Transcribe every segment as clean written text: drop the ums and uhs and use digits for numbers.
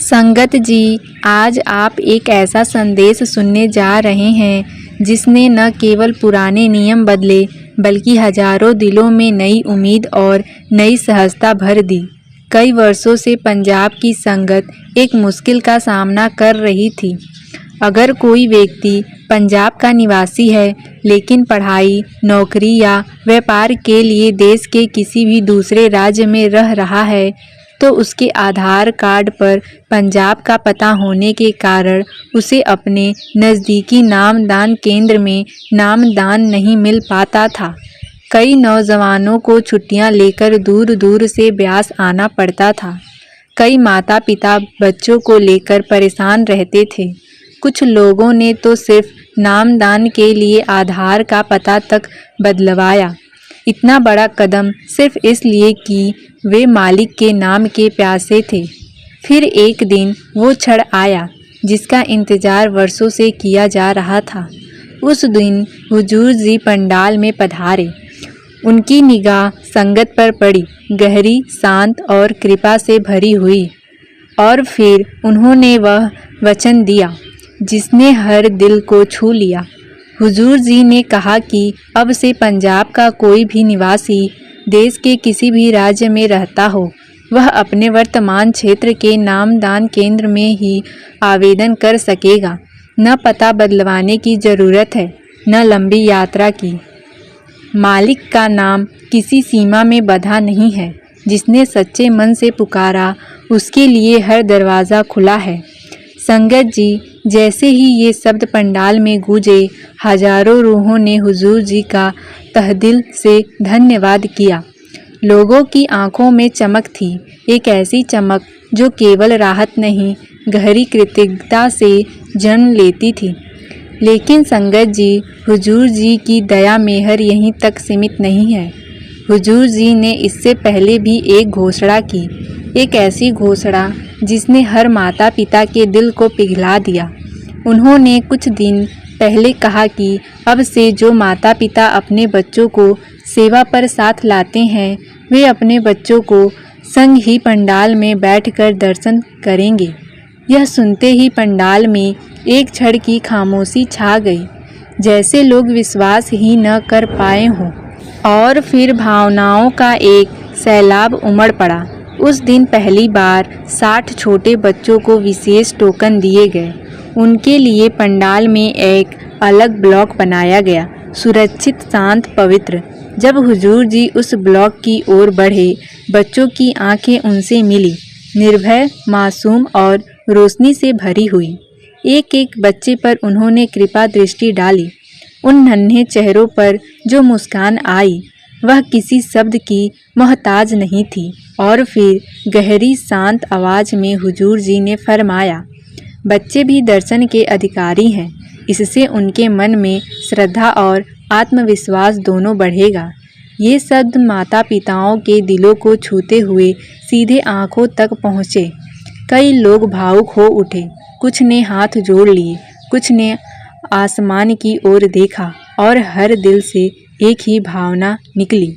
संगत जी, आज आप एक ऐसा संदेश सुनने जा रहे हैं जिसने न केवल पुराने नियम बदले बल्कि हजारों दिलों में नई उम्मीद और नई सहजता भर दी। कई वर्षों से पंजाब की संगत एक मुश्किल का सामना कर रही थी। अगर कोई व्यक्ति पंजाब का निवासी है लेकिन पढ़ाई, नौकरी या व्यापार के लिए देश के किसी भी दूसरे राज्य में रह रहा है, तो उसके आधार कार्ड पर पंजाब का पता होने के कारण उसे अपने नज़दीकी नामदान केंद्र में नामदान नहीं मिल पाता था। कई नौजवानों को छुट्टियां लेकर दूर दूर से ब्यास आना पड़ता था। कई माता पिता बच्चों को लेकर परेशान रहते थे। कुछ लोगों ने तो सिर्फ नामदान के लिए आधार का पता तक बदलवाया। इतना बड़ा कदम सिर्फ इसलिए कि वे मालिक के नाम के प्यासे थे। फिर एक दिन वो क्षण आया जिसका इंतजार वर्षों से किया जा रहा था। उस दिन हुजूर जी पंडाल में पधारे। उनकी निगाह संगत पर पड़ी, गहरी, शांत और कृपा से भरी हुई। और फिर उन्होंने वह वचन दिया जिसने हर दिल को छू लिया। हुजूर जी ने कहा कि अब से पंजाब का कोई भी निवासी देश के किसी भी राज्य में रहता हो, वह अपने वर्तमान क्षेत्र के नामदान केंद्र में ही आवेदन कर सकेगा। न पता बदलवाने की ज़रूरत है, न लंबी यात्रा की। मालिक का नाम किसी सीमा में बंधा नहीं है। जिसने सच्चे मन से पुकारा, उसके लिए हर दरवाज़ा खुला है। संगत जी, जैसे ही ये शब्द पंडाल में गूंजे, हजारों रूहों ने हुजूर जी का तहदिल से धन्यवाद किया। लोगों की आंखों में चमक थी, एक ऐसी चमक जो केवल राहत नहीं, गहरी कृतज्ञता से जन्म लेती थी। लेकिन संगत जी, हुजूर जी की दया मेहर यहीं तक सीमित नहीं है। हुजूर जी ने इससे पहले भी एक घोषणा की, एक ऐसी घोषणा जिसने हर माता पिता के दिल को पिघला दिया। उन्होंने कुछ दिन पहले कहा कि अब से जो माता पिता अपने बच्चों को सेवा पर साथ लाते हैं, वे अपने बच्चों को संग ही पंडाल में बैठकर दर्शन करेंगे। यह सुनते ही पंडाल में एक क्षण की खामोशी छा गई, जैसे लोग विश्वास ही न कर पाए हों। और फिर भावनाओं का एक सैलाब उमड़ पड़ा। उस दिन पहली बार 60 छोटे बच्चों को विशेष टोकन दिए गए। उनके लिए पंडाल में एक अलग ब्लॉक बनाया गया, सुरक्षित, शांत, पवित्र। जब हुजूर जी उस ब्लॉक की ओर बढ़े, बच्चों की आंखें उनसे मिली, निर्भय, मासूम और रोशनी से भरी हुई। एक एक बच्चे पर उन्होंने कृपा दृष्टि डाली। उन नन्हे चेहरों पर जो मुस्कान आई, वह किसी शब्द की मोहताज नहीं थी। और फिर गहरी शांत आवाज़ में हुजूर जी ने फरमाया, बच्चे भी दर्शन के अधिकारी हैं। इससे उनके मन में श्रद्धा और आत्मविश्वास दोनों बढ़ेगा। ये शब्द माता पिताओं के दिलों को छूते हुए सीधे आंखों तक पहुँचे। कई लोग भावुक हो उठे। कुछ ने हाथ जोड़ लिए, कुछ ने आसमान की ओर देखा और हर दिल से एक ही भावना निकली,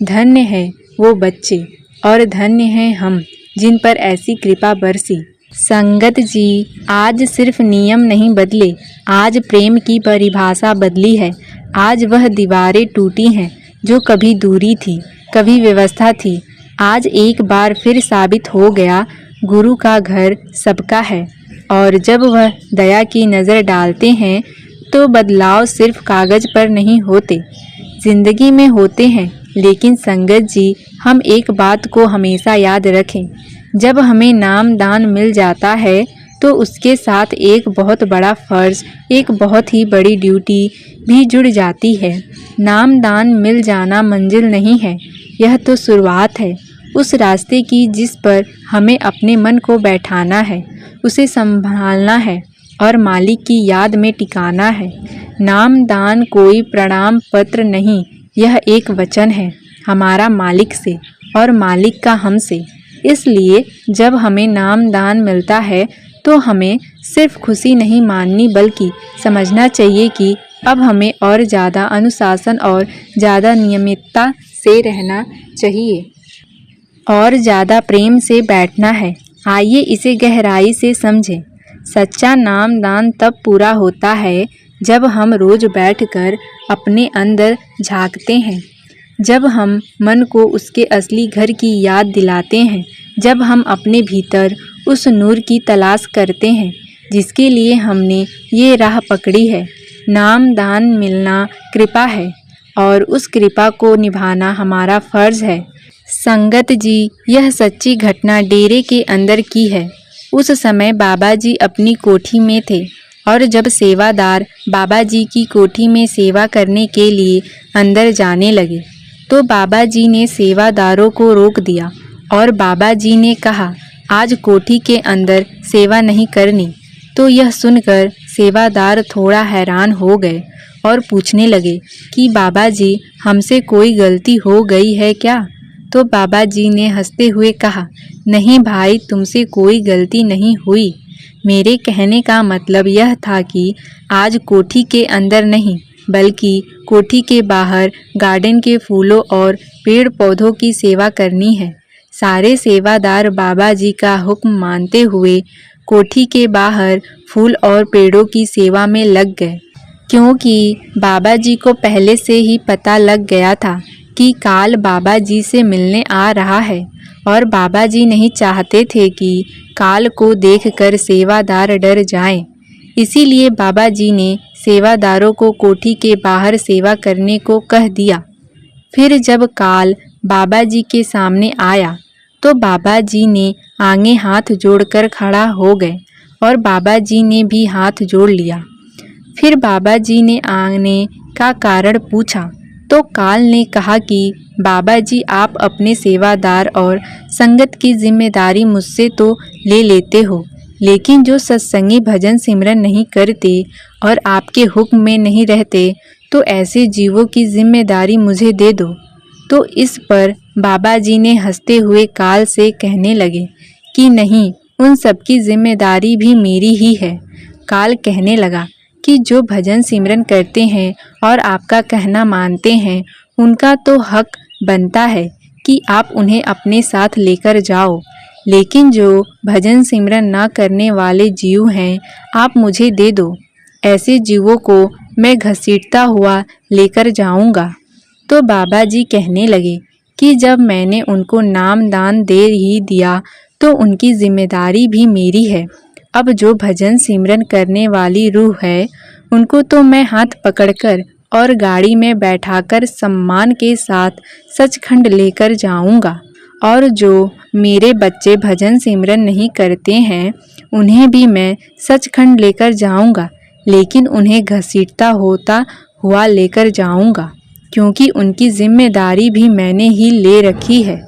धन्य है वो बच्चे और धन्य हैं हम जिन पर ऐसी कृपा बरसी। संगत जी, आज सिर्फ नियम नहीं बदले, आज प्रेम की परिभाषा बदली है। आज वह दीवारें टूटी हैं जो कभी दूरी थी, कभी व्यवस्था थी। आज एक बार फिर साबित हो गया, गुरु का घर सबका है। और जब वह दया की नज़र डालते हैं तो बदलाव सिर्फ कागज़ पर नहीं होते, जिंदगी में होते हैं। लेकिन संगत जी, हम एक बात को हमेशा याद रखें, जब हमें नामदान मिल जाता है तो उसके साथ एक बहुत बड़ा फ़र्ज़, एक बहुत ही बड़ी ड्यूटी भी जुड़ जाती है। नामदान मिल जाना मंजिल नहीं है, यह तो शुरुआत है उस रास्ते की जिस पर हमें अपने मन को बैठाना है, उसे संभालना है और मालिक की याद में टिकाना है। नामदान कोई प्रणाम पत्र नहीं, यह एक वचन है हमारा मालिक से और मालिक का हमसे। इसलिए जब हमें नामदान मिलता है तो हमें सिर्फ खुशी नहीं माननी, बल्कि समझना चाहिए कि अब हमें और ज़्यादा अनुशासन और ज़्यादा नियमितता से रहना चाहिए और ज़्यादा प्रेम से बैठना है। आइए इसे गहराई से समझें। सच्चा नाम दान तब पूरा होता है जब हम रोज बैठकर अपने अंदर झांकते हैं, जब हम मन को उसके असली घर की याद दिलाते हैं, जब हम अपने भीतर उस नूर की तलाश करते हैं जिसके लिए हमने ये राह पकड़ी है। नाम दान मिलना कृपा है और उस कृपा को निभाना हमारा फर्ज है। संगत जी, यह सच्ची घटना डेरे के अंदर की है। उस समय बाबा जी अपनी कोठी में थे और जब सेवादार बाबा जी की कोठी में सेवा करने के लिए अंदर जाने लगे तो बाबा जी ने सेवादारों को रोक दिया और बाबा जी ने कहा, आज कोठी के अंदर सेवा नहीं करनी। तो यह सुनकर सेवादार थोड़ा हैरान हो गए और पूछने लगे कि बाबा जी, हमसे कोई गलती हो गई है क्या? तो बाबा जी ने हंसते हुए कहा, नहीं भाई, तुमसे कोई गलती नहीं हुई। मेरे कहने का मतलब यह था कि आज कोठी के अंदर नहीं बल्कि कोठी के बाहर गार्डन के फूलों और पेड़ पौधों की सेवा करनी है। सारे सेवादार बाबा जी का हुक्म मानते हुए कोठी के बाहर फूल और पेड़ों की सेवा में लग गए, क्योंकि बाबा जी को पहले से ही पता लग गया था कि काल बाबा जी से मिलने आ रहा है और बाबा जी नहीं चाहते थे कि काल को देखकर सेवादार डर जाएं। इसीलिए बाबा जी ने सेवादारों को कोठी के बाहर सेवा करने को कह दिया। फिर जब काल बाबा जी के सामने आया तो बाबा जी ने आगे हाथ जोड़कर खड़ा हो गए और बाबा जी ने भी हाथ जोड़ लिया। फिर बाबा जी ने आने का कारण पूछा तो काल ने कहा कि बाबा जी, आप अपने सेवादार और संगत की जिम्मेदारी मुझसे तो ले लेते हो, लेकिन जो सत्संगी भजन सिमरन नहीं करते और आपके हुक्म में नहीं रहते तो ऐसे जीवों की जिम्मेदारी मुझे दे दो। तो इस पर बाबा जी ने हंसते हुए काल से कहने लगे कि नहीं, उन सब की जिम्मेदारी भी मेरी ही है। काल कहने लगा कि जो भजन सिमरन करते हैं और आपका कहना मानते हैं, उनका तो हक बनता है कि आप उन्हें अपने साथ लेकर जाओ, लेकिन जो भजन सिमरन ना करने वाले जीव हैं, आप मुझे दे दो। ऐसे जीवों को मैं घसीटता हुआ लेकर जाऊंगा। तो बाबा जी कहने लगे कि जब मैंने उनको नाम दान दे ही दिया तो उनकी जिम्मेदारी भी मेरी है। अब जो भजन सिमरन करने वाली रूह है, उनको तो मैं हाथ पकड़कर और गाड़ी में बैठाकर सम्मान के साथ सचखंड लेकर जाऊंगा, और जो मेरे बच्चे भजन सिमरन नहीं करते हैं, उन्हें भी मैं सचखंड लेकर जाऊंगा, लेकिन उन्हें घसीटता होता हुआ लेकर जाऊंगा, क्योंकि उनकी जिम्मेदारी भी मैंने ही ले रखी है।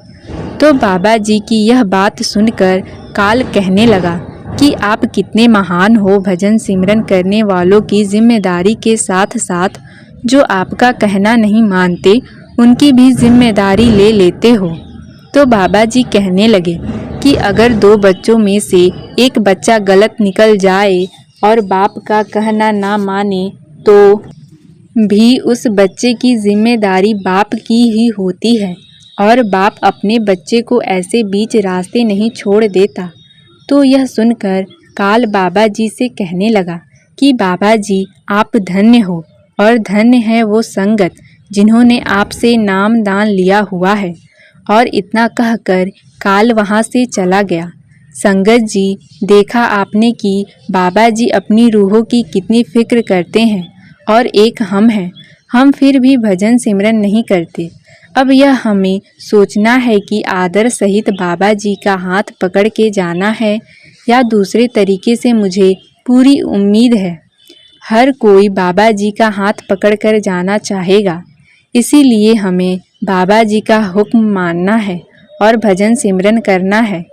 तो बाबा जी की यह बात सुनकर काल कहने लगा कि आप कितने महान हो, भजन सिमरन करने वालों की जिम्मेदारी के साथ साथ जो आपका कहना नहीं मानते उनकी भी जिम्मेदारी ले लेते हो। तो बाबा जी कहने लगे कि अगर दो बच्चों में से एक बच्चा गलत निकल जाए और बाप का कहना ना माने तो भी उस बच्चे की जिम्मेदारी बाप की ही होती है, और बाप अपने बच्चे को ऐसे बीच रास्ते नहीं छोड़ देता। तो यह सुनकर काल बाबा जी से कहने लगा कि बाबा जी, आप धन्य हो और धन्य है वो संगत जिन्होंने आपसे नाम दान लिया हुआ है। और इतना कहकर काल वहाँ से चला गया। संगत जी, देखा आपने कि बाबा जी अपनी रूहों की कितनी फिक्र करते हैं, और एक हम हैं, हम फिर भी भजन सिमरन नहीं करते। अब यह हमें सोचना है कि आदर सहित बाबा जी का हाथ पकड़ के जाना है या दूसरे तरीके से। मुझे पूरी उम्मीद है हर कोई बाबा जी का हाथ पकड़ कर जाना चाहेगा। इसीलिए हमें बाबा जी का हुक्म मानना है और भजन सिमरन करना है।